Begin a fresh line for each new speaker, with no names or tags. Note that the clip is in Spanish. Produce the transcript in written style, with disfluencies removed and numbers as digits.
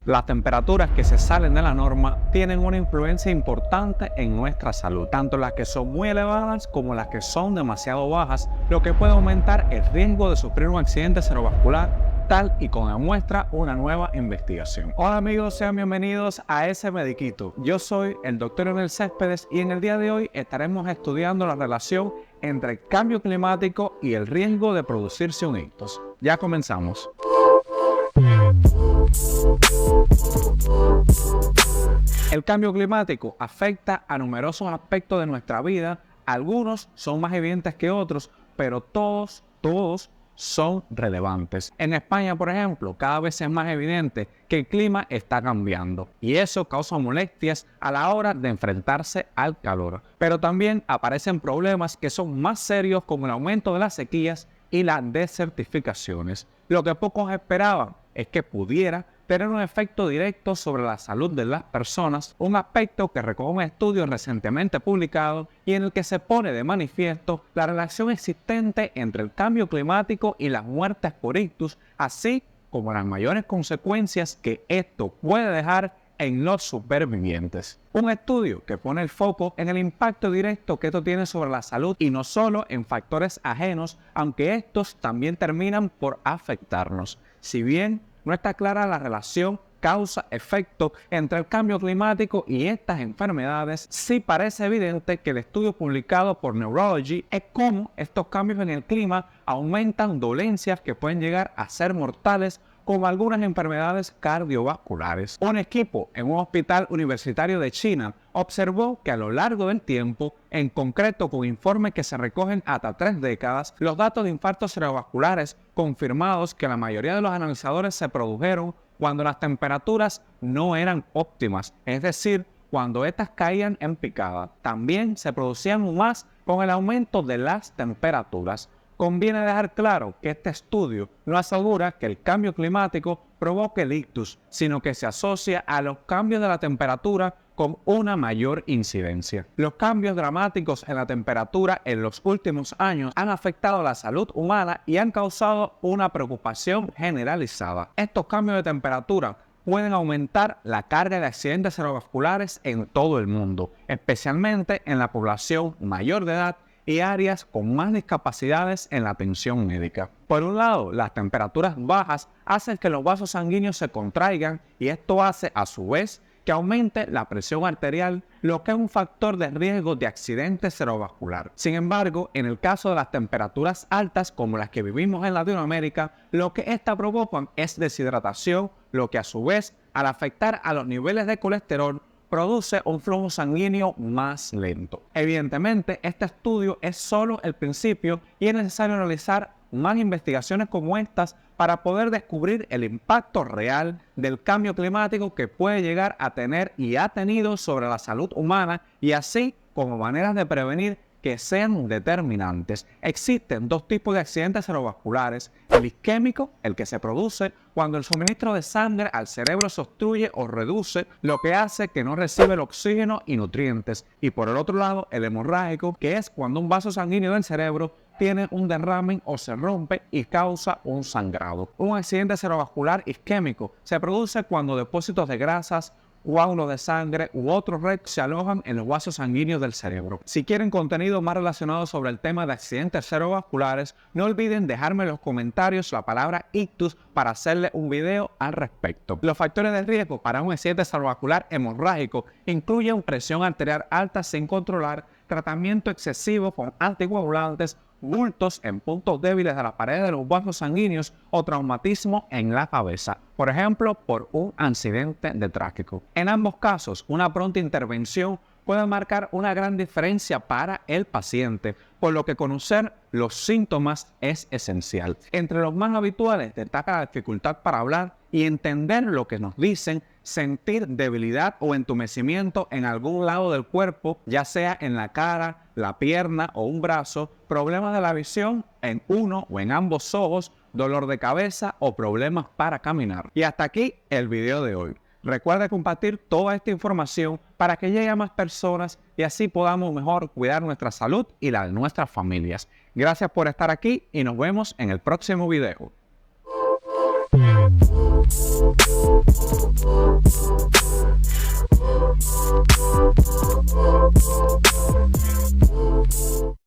Las temperaturas que se salen de la norma tienen una influencia importante en nuestra salud, tanto las que son muy elevadas como las que son demasiado bajas, lo que puede aumentar el riesgo de sufrir un accidente cerebrovascular, tal y como demuestra una nueva investigación. Hola amigos, sean bienvenidos a ese Mediquito. Yo soy el Dr. Leonel Céspedes y en el día de hoy estaremos estudiando la relación entre el cambio climático y el riesgo de producirse un ictus. Ya comenzamos. El cambio climático afecta a numerosos aspectos de nuestra vida. Algunos son más evidentes que otros, pero todos son relevantes. En España, por ejemplo, cada vez es más evidente que el clima está cambiando y eso causa molestias a la hora de enfrentarse al calor. Pero también aparecen problemas que son más serios, como el aumento de las sequías y las desertificaciones. Lo que pocos esperaban es que pudiera tener un efecto directo sobre la salud de las personas, un aspecto que recoge un estudio recientemente publicado y en el que se pone de manifiesto la relación existente entre el cambio climático y las muertes por ictus, así como las mayores consecuencias que esto puede dejar en los supervivientes. Un estudio que pone el foco en el impacto directo que esto tiene sobre la salud y no solo en factores ajenos, aunque estos también terminan por afectarnos. Si bien no está clara la relación causa-efecto entre el cambio climático y estas enfermedades, sí parece evidente que el estudio publicado por Neurology es cómo estos cambios en el clima aumentan dolencias que pueden llegar a ser mortales, como algunas enfermedades cardiovasculares. Un equipo en un hospital universitario de China observó que a lo largo del tiempo, en concreto con informes que se recogen hasta 3 décadas, los datos de infartos cerebrovasculares confirmados que la mayoría de los analizadores se produjeron cuando las temperaturas no eran óptimas, es decir, cuando estas caían en picada. También se producían más con el aumento de las temperaturas. Conviene dejar claro que este estudio no asegura que el cambio climático provoque el ictus, sino que se asocia a los cambios de la temperatura con una mayor incidencia. Los cambios dramáticos en la temperatura en los últimos años han afectado la salud humana y han causado una preocupación generalizada. Estos cambios de temperatura pueden aumentar la carga de accidentes cerebrovasculares en todo el mundo, especialmente en la población mayor de edad y áreas con más discapacidades en la atención médica. Por un lado, las temperaturas bajas hacen que los vasos sanguíneos se contraigan y esto hace a su vez que aumente la presión arterial, lo que es un factor de riesgo de accidente cerebrovascular. Sin embargo, en el caso de las temperaturas altas como las que vivimos en Latinoamérica, lo que estas provocan es deshidratación, lo que a su vez, al afectar a los niveles de colesterol, produce un flujo sanguíneo más lento. Evidentemente, este estudio es solo el principio y es necesario realizar más investigaciones como estas para poder descubrir el impacto real del cambio climático que puede llegar a tener y ha tenido sobre la salud humana y así como maneras de prevenir que sean determinantes. Existen dos tipos de accidentes cerebrovasculares: el isquémico, el que se produce cuando el suministro de sangre al cerebro se obstruye o reduce, lo que hace que no reciba el oxígeno y nutrientes, y por el otro lado el hemorrágico, que es cuando un vaso sanguíneo del cerebro tiene un derrame o se rompe y causa un sangrado. Un accidente cerebrovascular isquémico se produce cuando depósitos de grasas, coágulos de sangre u otros red se alojan en los vasos sanguíneos del cerebro. Si quieren contenido más relacionado sobre el tema de accidentes cerebrovasculares, no olviden dejarme en los comentarios la palabra ictus para hacerle un video al respecto. Los factores de riesgo para un accidente cerebrovascular hemorrágico incluyen presión arterial alta sin controlar, tratamiento excesivo con anticoagulantes, bultos en puntos débiles de la pared de los vasos sanguíneos o traumatismo en la cabeza, por ejemplo, por un accidente de tráfico. En ambos casos, una pronta intervención puede marcar una gran diferencia para el paciente, por lo que conocer los síntomas es esencial. Entre los más habituales destaca la dificultad para hablar y entender lo que nos dicen, sentir debilidad o entumecimiento en algún lado del cuerpo, ya sea en la cara, la pierna o un brazo, problemas de la visión en uno o en ambos ojos, dolor de cabeza o problemas para caminar. Y hasta aquí el video de hoy. Recuerda compartir toda esta información para que llegue a más personas y así podamos mejor cuidar nuestra salud y la de nuestras familias. Gracias por estar aquí y nos vemos en el próximo video.